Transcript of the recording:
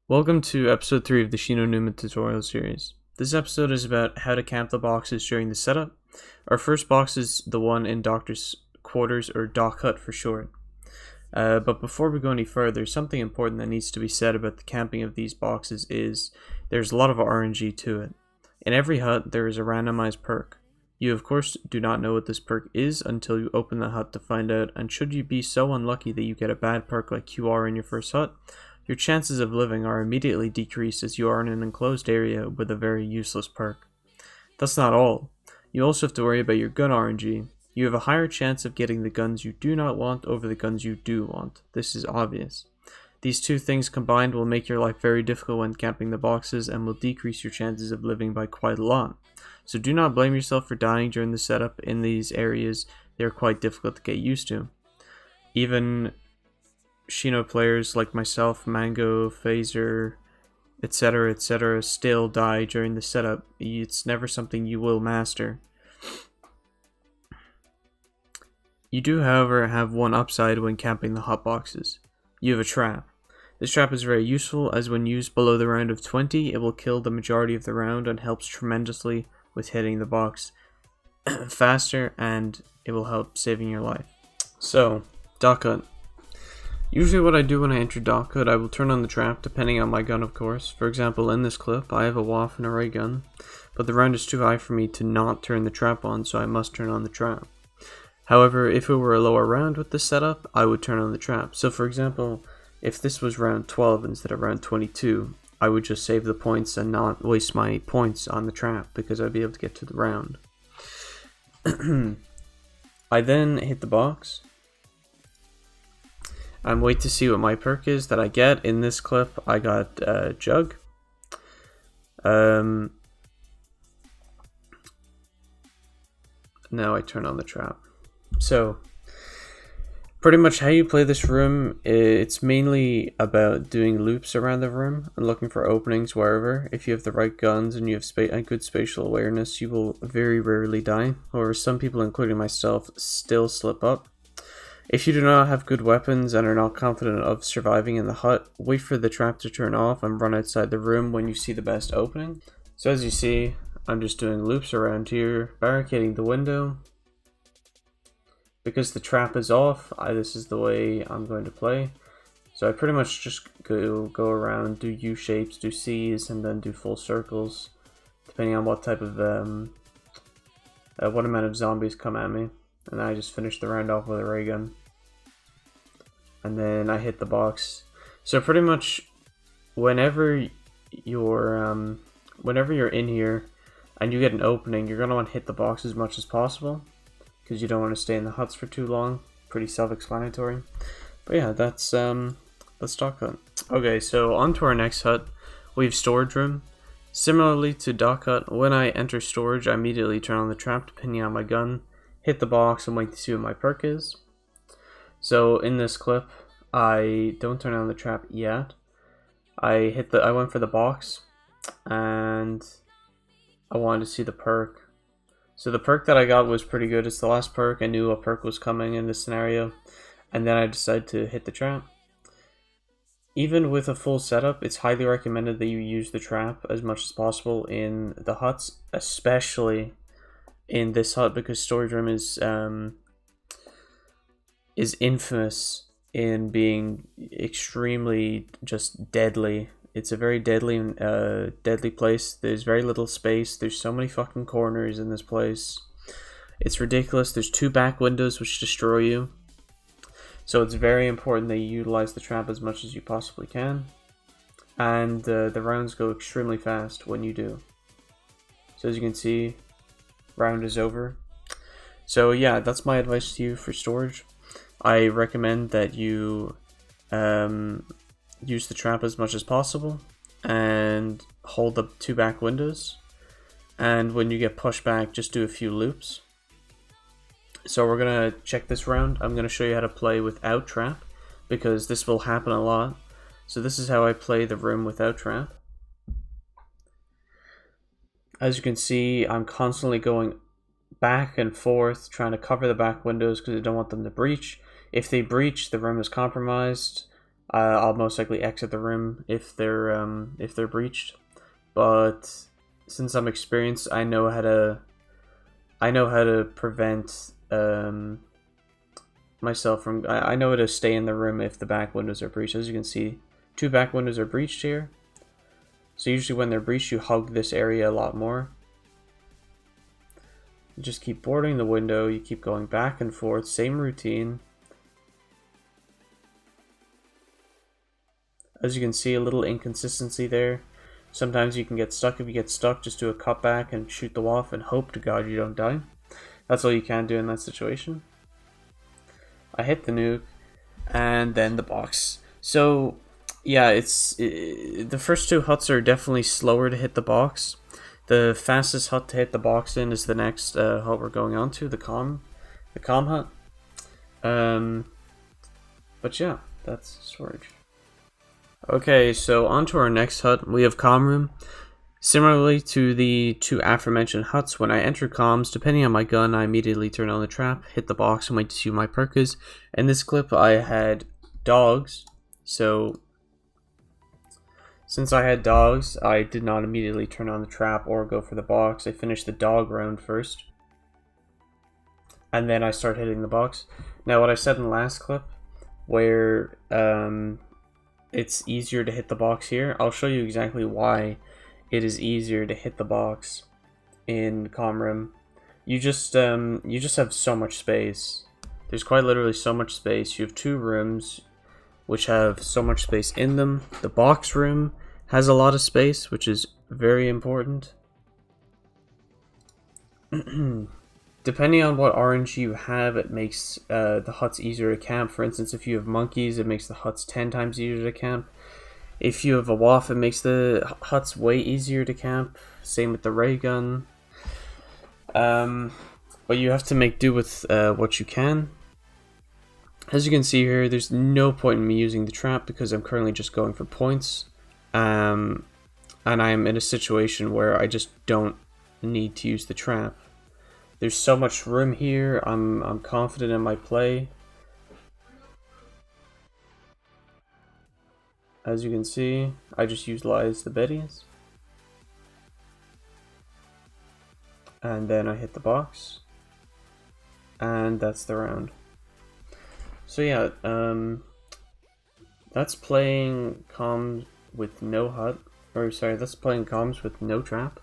Welcome to episode 3 of the Shi No Numa tutorial series. This episode is about how to camp the boxes during the setup. Our first box is the one in Doctor's quarters, or Doc Hut for short. But before we go any further, something important that needs to be said about the camping of these boxes is there's a lot of RNG to it. In every hut, there is a randomized perk. You of course do not know what this perk is until you open the hut to find out, and should you be so unlucky that you get a bad perk like QR in your first hut, your chances of living are immediately decreased as you are in an enclosed area with a very useless perk. That's not all. You also have to worry about your gun RNG. You have a higher chance of getting the guns you do not want over the guns you do want. This is obvious. These two things combined will make your life very difficult when camping the boxes and will decrease your chances of living by quite a lot. So do not blame yourself for dying during the setup in these areas. They are quite difficult to get used to. Even Shi No players like myself, Mango, Phaser, etc., still die during the setup. It's never something you will master. You do, however, have one upside when camping the hot boxes. You have a trap. This trap is very useful, as when used below the round of 20, it will kill the majority of the round and helps tremendously with hitting the box faster, and it will help saving your life. So, Doc Hut. Usually what I do when I enter Doc Hut, I will turn on the trap, depending on my gun of course. For example, in this clip, I have a WAF and a ray gun, but the round is too high for me to not turn the trap on, so I must turn on the trap. However, if it were a lower round with this setup, I would turn on the trap. So for example, if this was round 12 instead of round 22, I would just save the points and not waste my points on the trap, because I'd be able to get to the round. I then hit the box and wait to see what my perk is that I get. In this clip, I got Jug. Now I turn on the trap. So, pretty much how you play this room, it's mainly about doing loops around the room and looking for openings wherever. If you have the right guns and you have a good spatial awareness, you will very rarely die. However, some people, including myself, still slip up. If you do not have good weapons and are not confident of surviving in the hut, wait for the trap to turn off and run outside the room when you see the best opening. So as you see, I'm just doing loops around here, barricading the window. Because the trap is off, this is the way I'm going to play. So I pretty much just go around, do U shapes, do C's, and then do full circles, depending on what type of what amount of zombies come at me. And I just finish the round off with a ray gun. And then I hit the box. So pretty much whenever you're in here and you get an opening, you're gonna want to hit the box as much as possible, because you don't want to stay in the huts for too long. Pretty self-explanatory. But yeah, let's Doc Hut. Okay, so on to our next hut. We have storage room. Similarly to Doc Hut, when I enter storage, I immediately turn on the trap depending on my gun, hit the box, and wait to see what my perk is. So in this clip, I don't turn on the trap yet. I went for the box, and I wanted to see the perk. So the perk that I got was pretty good. It's the last perk. I knew a perk was coming in this scenario, and then I decided to hit the trap. Even with a full setup, it's highly recommended that you use the trap as much as possible in the huts, especially in this hut, because storage room is infamous in being extremely just deadly. It's a very deadly place. There's very little space. There's so many fucking corners in this place. It's ridiculous. There's 2 back windows which destroy you. So it's very important that you utilize the trap as much as you possibly can. And the rounds go extremely fast when you do. So as you can see, round is over. So yeah, that's my advice to you for storage. I recommend that you use the trap as much as possible and hold up 2 back windows, and when you get pushed back, just do a few loops. So we're gonna check this round. I'm gonna show you how to play without trap, because this will happen a lot. So this is how I play the room without trap. As you can see, I'm constantly going back and forth trying to cover the back windows because I don't want them to breach. If they breach, the room is compromised. I'll most likely exit the room if they're breached. But since I'm experienced, I know how to prevent myself from. I know how to stay in the room if the back windows are breached. As you can see, 2 back windows are breached here. So usually when they're breached, you hug this area a lot more. You just keep boarding the window. You keep going back and forth. Same routine. As you can see, a little inconsistency there. Sometimes you can get stuck. If you get stuck, just do a cutback and shoot the wall and hope to God you don't die. That's all you can do in that situation. I hit the nuke, and then the box. So, yeah, the first 2 huts are definitely slower to hit the box. The fastest hut to hit the box in is the next hut we're going on to, the calm hut. But yeah, that's storage. Okay, so on to our next hut. We have comm room. Similarly to the 2 aforementioned huts, when I enter comms, depending on my gun, I immediately turn on the trap, hit the box, and wait to see my perk is. In this clip, I had dogs, so since I had dogs, I did not immediately turn on the trap or go for the box. I finished the dog round first, and then I start hitting the box. Now, what I said in the last clip, where it's easier to hit the box here, I'll show you exactly why it is easier to hit the box in comm room. You just have so much space. There's quite literally so much space. You have 2 rooms which have so much space in them. The box room has a lot of space, which is very important. Depending on what RNG you have, it makes the huts easier to camp. For instance, if you have monkeys, it makes the huts 10 times easier to camp. If you have a WAF, it makes the huts way easier to camp. Same with the ray gun. But you have to make do with what you can. As you can see here, there's no point in me using the trap because I'm currently just going for points. And I'm in a situation where I just don't need to use the trap. There's so much room here. I'm confident in my play. As you can see, I just utilized the Betties. And then I hit the box. And that's the round. So yeah, that's playing comms with no hut. Or sorry, that's playing comms with no trap.